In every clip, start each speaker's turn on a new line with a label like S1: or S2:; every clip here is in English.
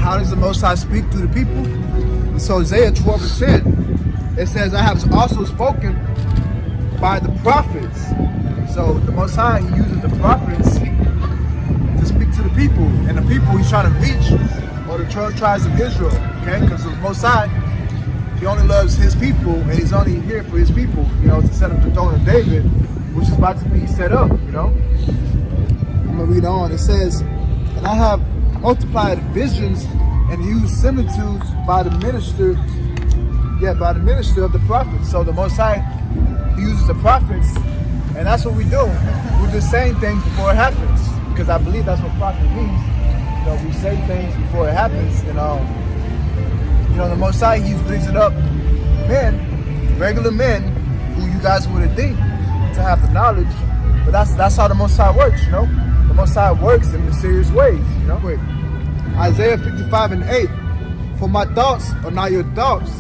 S1: how does the Most High speak to the people? So Isaiah 12:10, it says, I have also spoken by the prophets. So the Most High, he uses the prophets to speak to the people. And the people he's trying to reach are the 12 tribes of Israel. Okay? Because the Most High, he only loves his people, and he's only here for his people, to set up the throne of David, which is about to be set up, I'm going to read on. It says, and I have multiplied visions and used similitudes by the minister of the prophets. So the Most High, he uses the prophets, and that's what we do. We're just saying things before it happens, because I believe that's what prophet means. We say things before it happens, the Most High, he's raising up men, regular men, who you guys wouldn't think to have the knowledge, but that's how the Most High works, The Most High works in mysterious ways, Wait. Isaiah 55:8, for my thoughts are not your thoughts,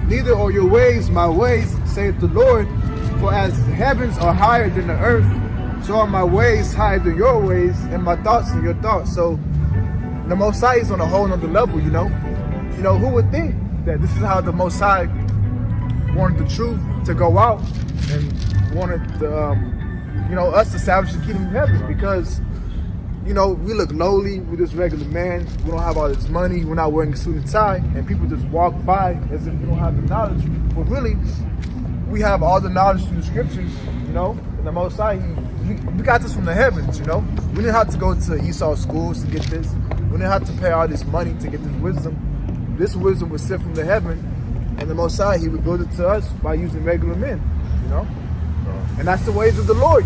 S1: neither are your ways my ways, saith the Lord. For as the heavens are higher than the earth, so are my ways higher than your ways, and my thoughts than your thoughts. So the Most High is on a whole nother level, who would think that this is how the Most High wanted the truth to go out and wanted the, us to establish the kingdom of heaven, because we look lowly, we're just regular man, we don't have all this money, we're not wearing a suit and tie, and people just walk by as if we don't have the knowledge. But really, we have all the knowledge through the scriptures, and the Most High, we got this from the heavens, We didn't have to go to Esau schools to get this. We didn't have to pay all this money to get this wisdom. This wisdom was sent from the heaven, and the Most High, he revealed it to us by using regular men, And that's the ways of the Lord,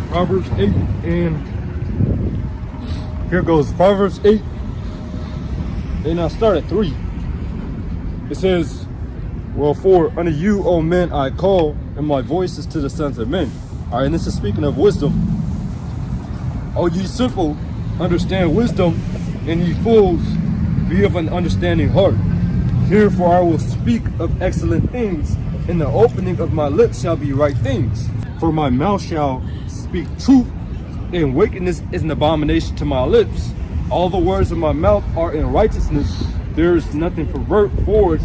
S2: Proverbs 8, and here goes Proverbs 8, and I'll start at 3. It says, for unto you, O men, I call, and my voice is to the sons of men. All right, and this is speaking of wisdom. O ye simple, understand wisdom, and ye fools, be of an understanding heart. Herefore I will speak of excellent things, and the opening of my lips shall be right things. For my mouth shall speak truth, and wickedness is an abomination to my lips. All the words of my mouth are in righteousness. There is nothing forward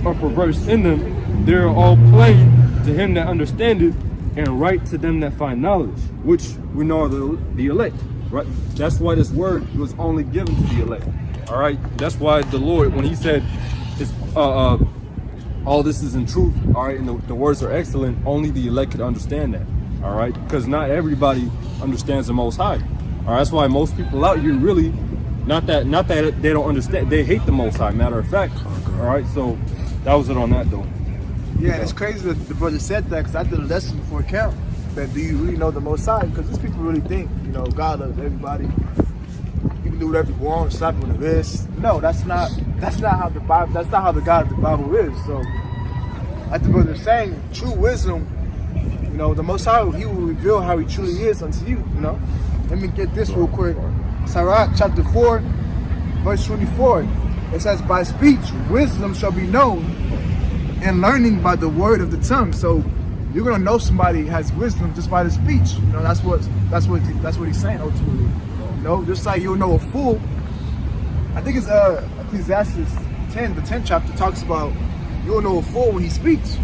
S2: or perverse in them. They are all plain to him that understandeth, and right to them that find knowledge, which we know are the elect. Right? That's why this word was only given to the elect. All right. That's why the Lord, when he said, "It's all this is in truth," all right, and the words are excellent, only the elect could understand that. All right, because not everybody understands the Most High. All right, that's why most people out here really, not that they don't understand, they hate the Most High. Matter of fact. All right, so that was it on that though.
S1: Yeah, it's crazy that the brother said that, because I did a lesson before camp. That do you really know the Most High? Because these people really think, God loves everybody. You can do whatever you want, slap with a wrist. No, that's not how the Bible. That's not how the God of the Bible is. So, like the brother is saying, true wisdom. The Most High, he will reveal how he truly is unto you. Let me get this real quick. Sirach chapter 4, verse 24. It says, "By speech wisdom shall be known, and learning by the word of the tongue." So you're gonna know somebody has wisdom just by the speech. That's what he's saying ultimately. Just like you'll know a fool. I think it's Ecclesiastes 10, the 10th chapter talks about you'll know a fool when he speaks.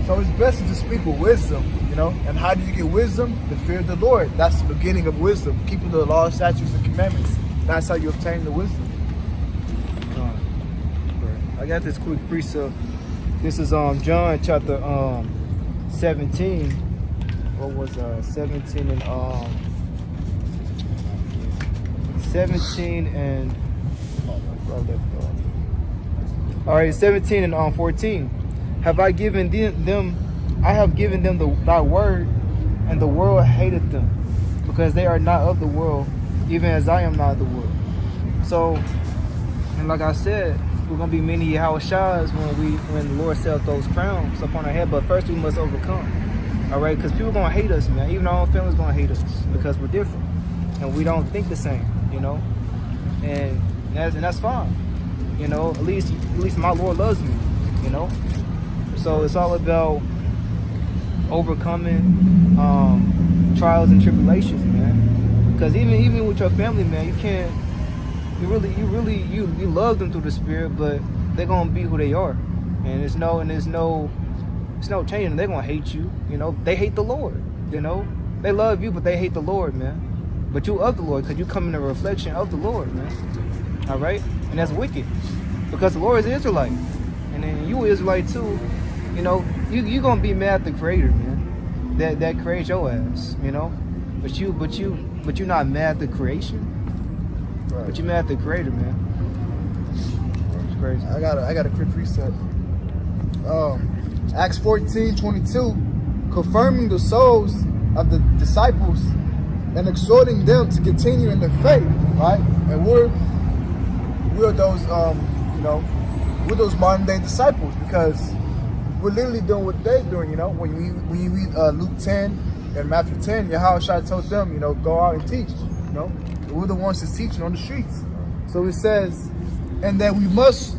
S1: So it's best to just speak with wisdom. And how do you get wisdom? The fear of the Lord. That's the beginning of wisdom. Keeping the law, statutes, and commandments. That's how you obtain the wisdom.
S3: I got this quick precept. This is John chapter 17. What was 17 and 17 and all right, 17 and 14. Have I given them? I have given them thy word, and the world hated them, because they are not of the world, even as I am not of the world. So, and like I said, we're gonna be many Yahushas when the Lord set those crowns upon our head. But first, we must overcome. All right, because people gonna hate us, man. Even our own family's gonna hate us because we're different and we don't think the same. and that's fine. You know, at least my Lord loves me. You know, so it's all about overcoming trials and tribulations, man. Because even with your family, man, you can't. You love them through the Spirit, but they're gonna be who they are, and there's no changing. They're gonna hate you. You know, they hate the Lord. You know, they love you, but they hate the Lord, man. But you of the Lord, because you come in a reflection of the Lord, man. All right, and that's wicked, because the Lord is an Israelite, and then you Israelite too. You know, you gonna be mad at the Creator, man. That creates your ass. You know, but you're not mad at the creation.
S1: Right.
S3: But you mad at the Creator, man. It's crazy.
S1: I got a quick precept. Acts 14:22, confirming the souls of the disciples and exhorting them to continue in the faith, right? And we're those we're those modern day disciples, because we're literally doing what they're doing. You know, when you read Luke 10 and Matthew 10, Yahushua told them, you know, go out and teach. You know, we're the ones that's teaching on the streets. So it says, and that we must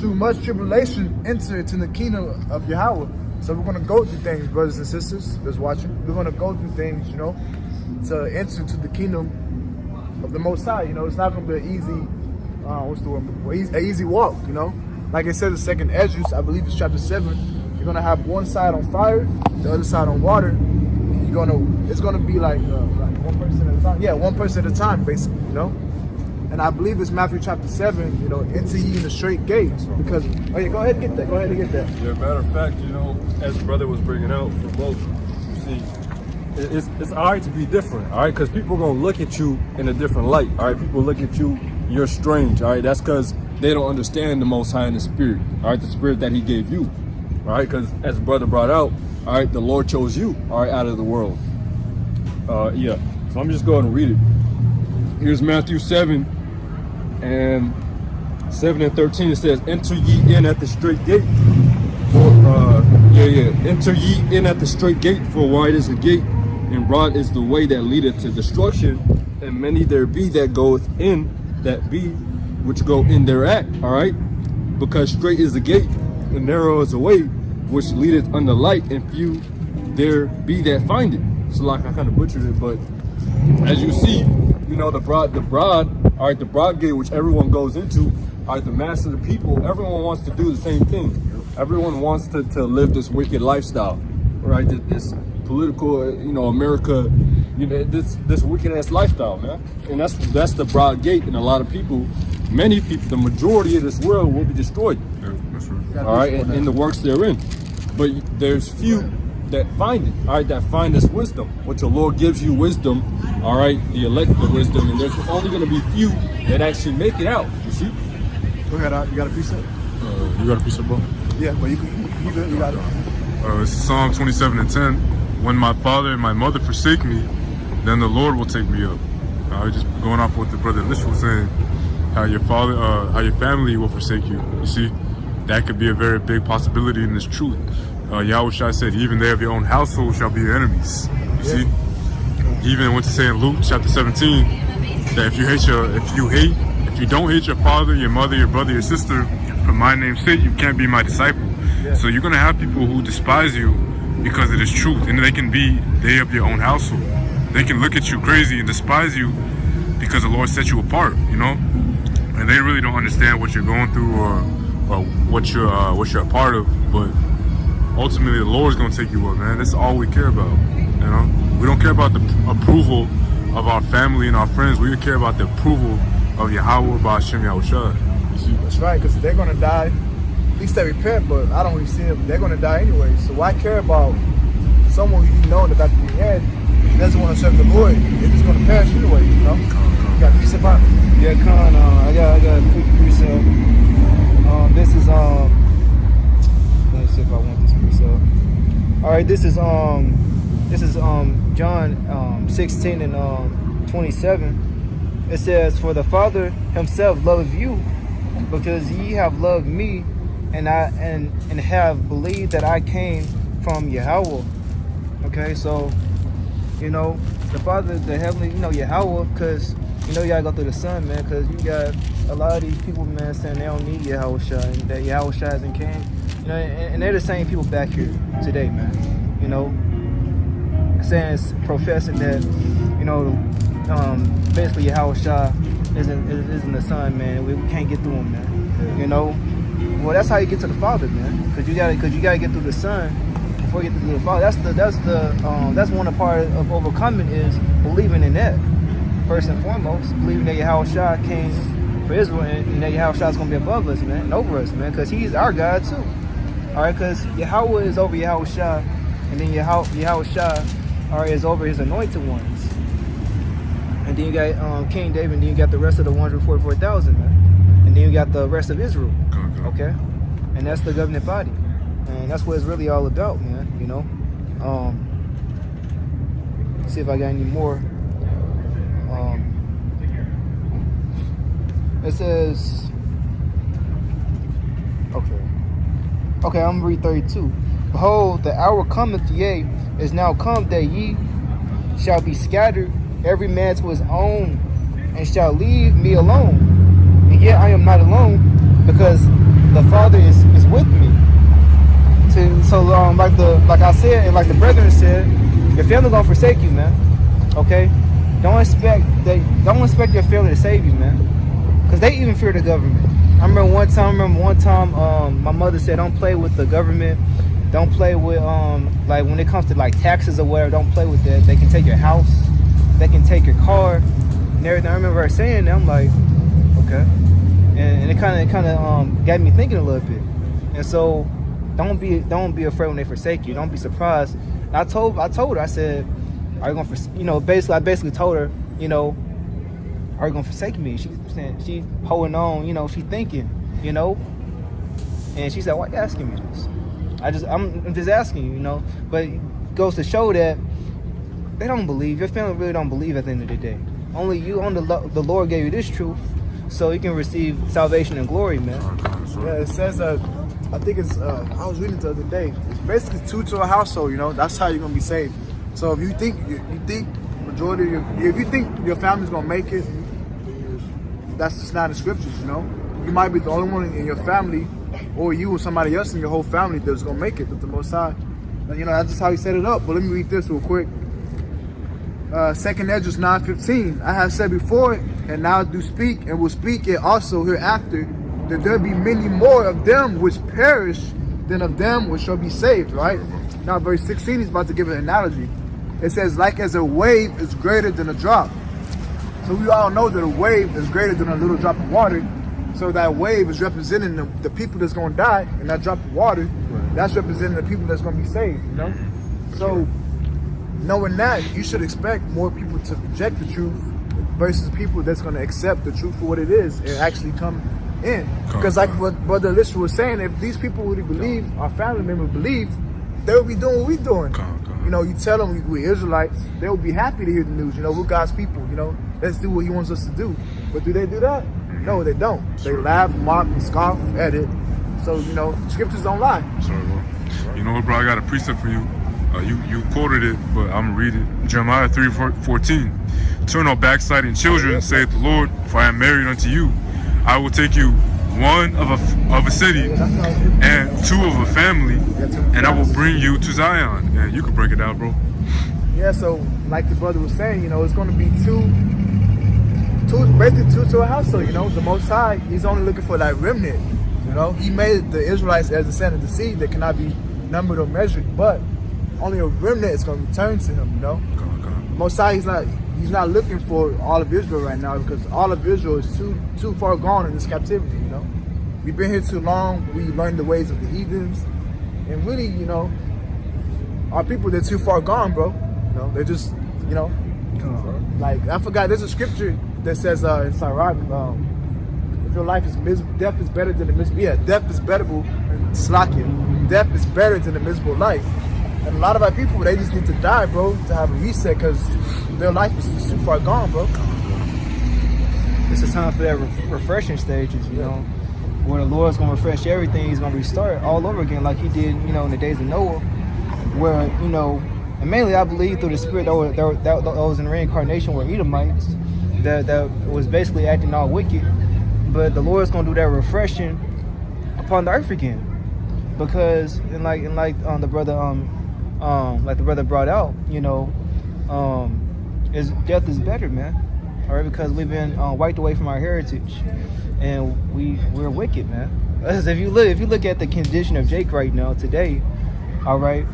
S1: through much tribulation enter into the kingdom of Yahweh. So we're gonna go through things, brothers and sisters that's watching. We're gonna go through things, you know, to enter into the kingdom of the Most High. You know, it's not gonna be an easy, an easy walk. You know, like it said in 2nd Esdras, I believe it's chapter 7. You're gonna have one side on fire, the other side on water. It's gonna be like one person at a time. Yeah, one person at a time, basically. You know. And I believe it's Matthew chapter 7, you know, enter ye in the straight gate. Because, oh yeah, go ahead and get that.
S2: Yeah, matter of fact, you know, as brother was bringing out for both, you see, it's all right to be different, all right? Because people are going to look at you in a different light, all right? People look at you, you're strange, all right? That's because they don't understand the Most High in the Spirit, all right? The Spirit that He gave you, all right? Because as brother brought out, all right, the Lord chose you, all right, out of the world. Yeah, so I'm just going to read it. Here's Matthew 7. And 7 and 13, it says, enter ye in at the straight gate. Enter ye in at the straight gate, for wide is the gate, and broad is the way that leadeth to destruction, and many there be that goeth in, that be which go in thereat. All right, because straight is the gate, and narrow is the way which leadeth unto light, and few there be that find it. So like I kind of butchered it, but as you see, you know, the broad, all right, the broad gate, which everyone goes into, all right, the mass of the people, everyone wants to do the same thing. Everyone wants to live this wicked lifestyle, right? This political, you know, America, you know, this wicked ass lifestyle, man. And that's the broad gate, and a lot of people, many people, the majority of this world will be destroyed.
S4: Yeah, that's right.
S2: All right, in the works therein. But there's few that find it, all right, that find this wisdom, which the Lord gives you wisdom, all right, the elect the wisdom, and there's only going to be few that actually make it out, you see?
S1: Go ahead, you got a precept?
S4: You got a piece of book?
S1: Yeah, but you got it.
S4: It's Psalm 27 and 10. When my father and my mother forsake me, then the Lord will take me up. Just going off what the brother Lish was saying, how your family will forsake you. You see, that could be a very big possibility in this truth. Yahushua said, even they of your own household shall be your enemies. You see? He even went to say in Luke chapter 17 that if you don't hate your father, your mother, your brother, your sister, for my name's sake, you can't be my disciple. Yeah. So you're gonna have people who despise you because of this truth, and they can be they of your own household. They can look at you crazy and despise you because the Lord set you apart, you know, and they really don't understand what you're going through or what you're a part of, but ultimately the Lord's gonna take you up, man. That's all we care about, you know. We don't care about the approval of our family and our friends. We care about the approval of Yahweh Ba'ashem Yahushua.
S1: That's right, because they're gonna die. At least they repent, but I don't really see them. They're gonna die anyway. So why care about someone who you know in the back of your head who doesn't want to serve the Lord? They're just gonna perish anyway, you know. You got a precept on?
S3: Yeah, Con. I got a quick precept. This is let me see if I want this precept. All right, this is John 16 and 27. It says, "For the Father Himself loveth you, because ye have loved me, and have believed that I came from Yahweh." Okay, so you know, the Father, the heavenly, Yahweh, because you gotta go through the Son, man, because you got a lot of these people, man, saying they don't need Yahweh Shai, and that Yahweh Shai isn't king. And they're the same people back here today, man. Professing that, basically Yahweh Shai isn't the Son, man. We can't get through him, man. Well, that's how you get to the Father, man. Because you gotta get through the Son before you get through the Father. That's one of the part of overcoming is believing in that. First and foremost, believing that Yahweh Shai came for Israel and that Yahweh Shai is gonna be above us, man, and over us, man, because He's our God too. All right, because Yahweh is over Yahweh Shai, and then Yahweh Shai, is over His anointed ones. And then you got King David, and then you got the rest of the 144,000, man. And then you got the rest of Israel. Okay? And that's the governing body. And that's what it's really all about, man. See if I got any more. It says, okay, I'm gonna read 32. Behold, the hour cometh, yea, is now come, that ye shall be scattered, every man to his own, and shall leave me alone. And yet I am not alone, because the Father is with me. Like I said, and like the brethren said, your family gonna forsake you, man. Okay? Don't expect your family to save you, man. Because they even fear the government. I remember one time, my mother said, don't play with the government. Don't play with, like when it comes to like taxes or whatever, don't play with that. They can take your house. They can take your car and everything. I remember her saying that. I'm like, okay. And it kind of got me thinking a little bit. And so don't be afraid when they forsake you. Don't be surprised. And I told her, I said, are you gonna, I basically told her, are you gonna forsake me? She's holding on, she's thinking, and she said, why are you asking me this? I'm just asking you, but it goes to show that they don't believe. Your family really don't believe at the end of the day. Only the Lord gave you this truth, so you can receive salvation and glory, man.
S1: Yeah, it says, I think it's, I was reading it the other day. It's basically 2 to a household, That's how you're gonna be saved. So if you think majority of if you think your family's gonna make it, that's just not in the scriptures, You might be the only one in your family, or you or somebody else in your whole family that's gonna make it with the Most High. And, that's just how He set it up. But let me read this real quick. 2nd Esdras 9:15. I have said before, and now do speak, and will speak it also hereafter, that there be many more of them which perish than of them which shall be saved. Right? Now, verse 16 is about to give an analogy. It says, like as a wave is greater than a drop. So we all know that a wave is greater than a little drop of water. So that wave is representing the people that's going to die, and that drop of water, that's representing the people that's going to be saved, So knowing that, you should expect more people to reject the truth versus people that's going to accept the truth for what it is and actually come in. Because like what Brother Elisha was saying, if these people really believe, our family members believe, they would be doing what we're doing. You tell them we're Israelites, they will be happy to hear the news. We're God's people, let's do what He wants us to do. But do they do that? No, they don't. They laugh, mock, and scoff at it. So, scriptures don't lie.
S4: Sorry, bro. You know what, bro? I got a precept for you. You quoted it, but I'm going to read it. Jeremiah 3:14. Turn no backsliding children, saith the Lord, for I am married unto you. I will take you one of a city and 2 of a family, and I will bring you to Zion. Yeah, you can break it down, bro.
S1: Yeah, so like the brother was saying, it's going to be basically 2 to a household. The Most High, He's only looking for that remnant. He made the Israelites as the sand of the sea that cannot be numbered or measured, but only a remnant is going to return to Him. The Most High, He's not looking for all of Israel right now, because all of Israel is too far gone in this captivity. We've been here too long. We learned the ways of the heathens, and really, our people, they're too far gone, bro. They're just, like, I forgot. There's a scripture that says in Sirach, if your life is miserable, death is better than the miserable. Yeah, death is better than the miserable life. And a lot of our people, they just need to die, bro, to have a reset, because their life is just too far gone, bro.
S3: It's a time for that refreshing stages, where the Lord's going to refresh everything. He's going to restart all over again like He did, in the days of Noah, where, And mainly, I believe through the spirit that was in reincarnation were Edomites that was basically acting all wicked. But the Lord's gonna do that refreshing upon the earth again, because like the brother brought out, you know, is death is better, man. All right, because we've been wiped away from our heritage, and we're wicked, man. As if you look at the condition of Jake right now today, all right,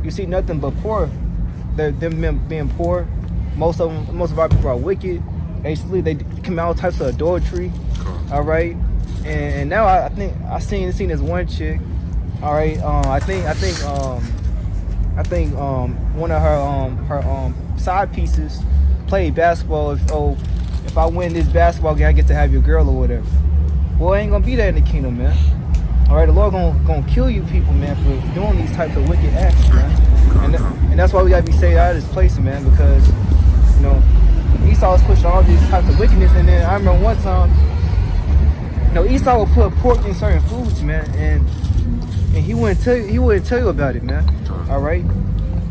S3: you see nothing but poor. Them being poor. Most of our people are wicked. They commit all types of adultery. All right, and now I think I seen this one chick. All right, I think one of her side pieces played basketball. If I win this basketball game, I get to have your girl or whatever. Well, it ain't gonna be that in the kingdom, man. All right, the Lord gonna kill you people, man, for doing these types of wicked acts, man. And that's why we gotta be saved out of this place, man, because you know Esau was pushing all these types of wickedness, and then I remember one time, you know, Esau would put pork in certain foods, man, and he wouldn't tell you about it, man. All right,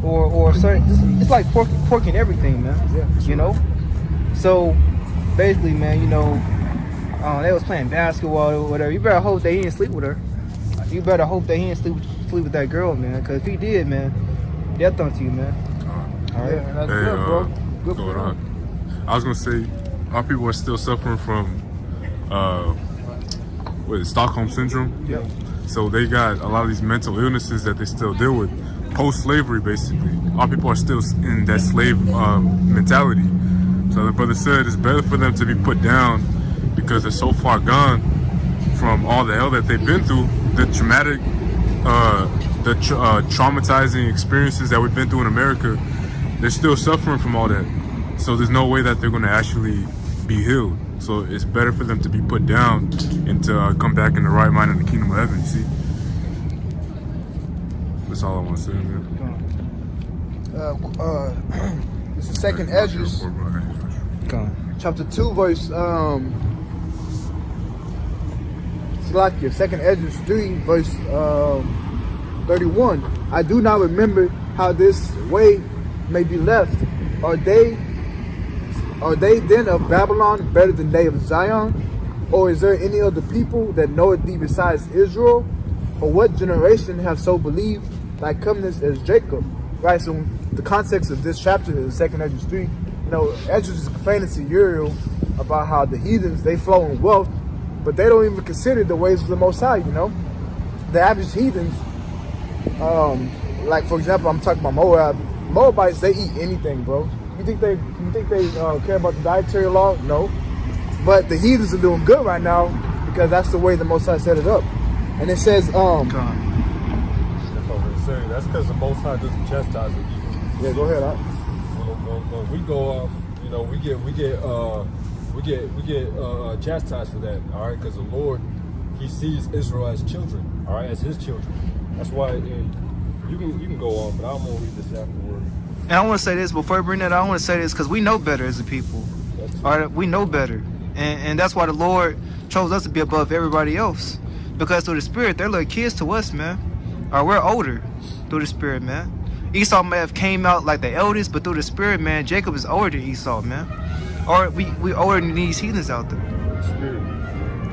S3: or certain, it's like pork in everything, man. You know, so basically, man, you know, they was playing basketball or whatever. You better hope that he didn't sleep with her. You better hope that he didn't sleep with that girl, man. Because if he did, man, death unto you, man. All right,
S1: Yeah, that's good, bro. Good
S4: going
S1: for
S4: on.
S1: him.
S4: I was gonna say, our people are still suffering from Stockholm syndrome.
S1: Yep.
S4: So they got a lot of these mental illnesses that they still deal with post-slavery. Basically, our people are still in that slave mentality. So the brother said it's better for them to be put down because they're so far gone from all the hell that they've been through, the traumatic, traumatizing experiences that we've been through in America. They're still suffering from all that. So there's no way that they're going to actually be healed. So it's better for them to be put down and to come back in the right mind in the kingdom of heaven, you see? That's all I want to say, man.
S1: This is Second Esdras, chapter 2, verse Salakia, Second Esdras 3, verse 31. I do not remember how this way may be left. Are they then of Babylon better than they of Zion? Or is there any other people that knoweth thee besides Israel? Or what generation have so believed thy covenants as Jacob? Right, so the context of this chapter is 2nd Esdras 3. You know, Esdras is complaining to Uriel about how the heathens, they flow in wealth, but they don't even consider the ways of the Most High, you know? The average heathens, like for example, I'm talking about Moab. Moabites, they eat anything, bro. You think they care about the dietary law? No. But the heathens are doing good right now because that's the way the Most High set it up. And it says,
S2: That's what we're saying. That's because the Most High doesn't chastise the evil.
S1: yeah, go ahead.
S2: When we go off, you know, we get chastised for that. All right, because the Lord, He sees Israel as children. All right, as His children. That's why. You can go on, but I'm gonna read this afterward.
S3: And I want to say this before I bring that. I want to say this because we know better as a people. All right, we know better, and that's why the Lord chose us to be above everybody else. Because through the Spirit, they're little kids to us, man. Or we're older through the Spirit, man. Esau may have came out like the eldest, but through the Spirit, man, Jacob is older than Esau, man. Or we older than these heathens out there.
S2: Spirit.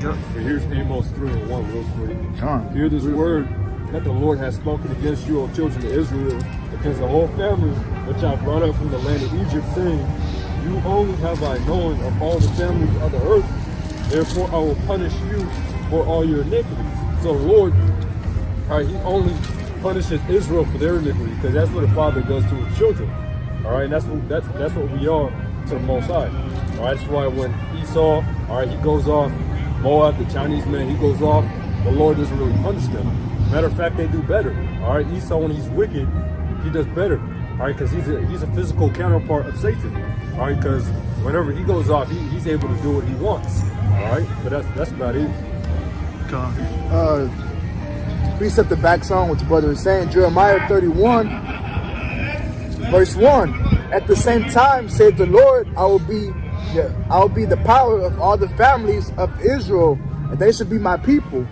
S3: Yep.
S2: And here's Amos 3:1 real quick.
S1: Come on.
S2: Hear this word that the Lord has spoken against you, O children of Israel, because the whole family which I brought up from the land of Egypt, saying, you only have I known of all the families of the earth, therefore I will punish you for all your iniquities. So the Lord, all right, He only punishes Israel for their iniquity, because that's what a father does to his children. All right, and that's what we are to the Most High. All right, that's why when Esau, all right, he goes off, Moab, the Chinese man, he goes off, the Lord doesn't really punish them. Matter of fact, they do better. All right, Esau, when he's wicked, he does better. All right, because he's a physical counterpart of Satan. All right, because whenever he goes off, he's able to do what he wants. All right, but that's about it.
S1: Precept the back song, what the brother is saying. Jeremiah 31, verse 1. At the same time, said the Lord, I will be the power of all the families of Israel, and they should be my people.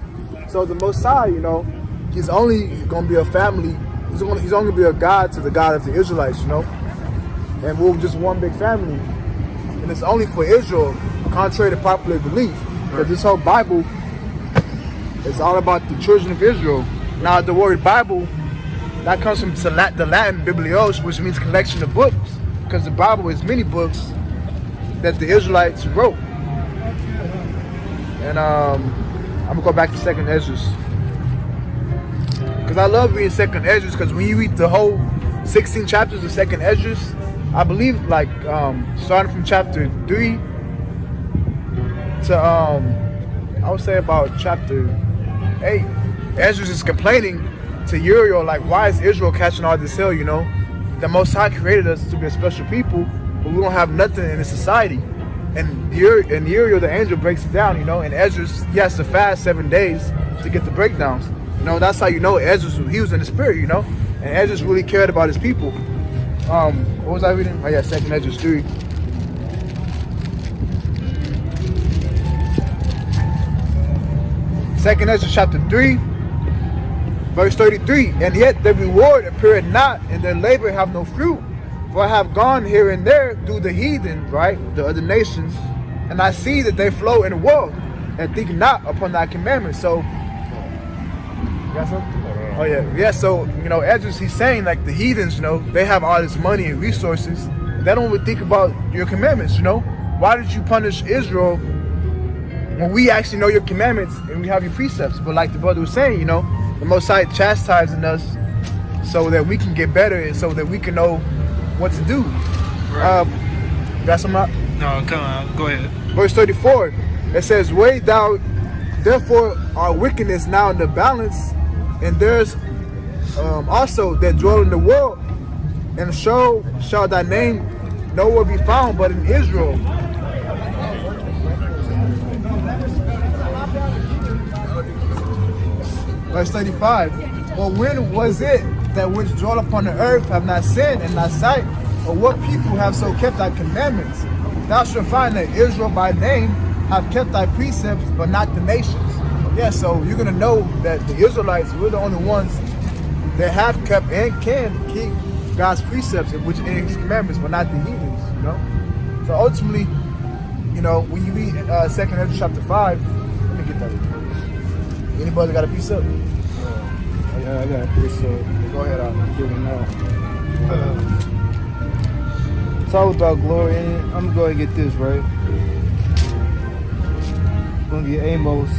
S1: So the Most High, you know, He's only going to be a family he's only gonna be a God to the God of the Israelites, you know. And we're just one big family, and it's only for Israel, contrary to popular belief, because this whole Bible is all about the children of Israel. Now, the word Bible, that comes from the Latin biblios, which means collection of books, because the Bible is many books that the Israelites wrote. And I'm gonna go back to Second Esdras, because I love reading Second Esdras, because when you read the whole 16 chapters of Second Esdras, I believe like starting from chapter 3 to I would say about chapter 8, Esdras is complaining to Uriel, like, why is Israel catching all this hell, you know? The Most High created us to be a special people, but we don't have nothing in the society. And Uriel, the angel, breaks it down, you know, and Esdras, he has to fast 7 days to get the breakdowns. You know, that's how you know Esdras, he was in the spirit, you know? And Esdras really cared about his people. What was I reading? Oh yeah, Second Esdras 3. Second Esdras chapter 3, verse 33. And yet the reward appeared not, and their labor have no fruit. For I have gone here and there through the heathen, right, the other nations, and I see that they flow in wealth, and think not upon thy commandments. So, you got something? Oh yeah, so, you know, Esdras, he's saying like the heathens, you know, they have all this money and resources. They don't even think about your commandments, you know. Why did you punish Israel when we actually know your commandments and we have your precepts? But like the brother was saying, you know, the Most High chastising us so that we can get better and so that we can know what to do.
S3: Right.
S1: Got some up?
S3: No, come on, go ahead.
S1: Verse 34, it says, weigh thou therefore our wickedness now in the balance, and there's also that dwell in the world, and so shall thy name nowhere be found but in Israel. Verse 35, well, when was it that which dwell upon the earth have not sinned in thy sight, or what people have so kept thy commandments? Thou shalt find that Israel by name have kept thy precepts, but not the nations. Yeah, so you're gonna know that the Israelites, we're the only ones that have kept and can keep God's precepts, which is His commandments, but not the heathens, you know? So ultimately, you know, when you read 2nd Esdras chapter 5, let me get that. Anybody got a precept?
S3: Yeah, I got a precept.
S1: Go ahead, I'll
S3: Give it now. Talk about glory in it. I'm going to get this right. I'm going to get Amos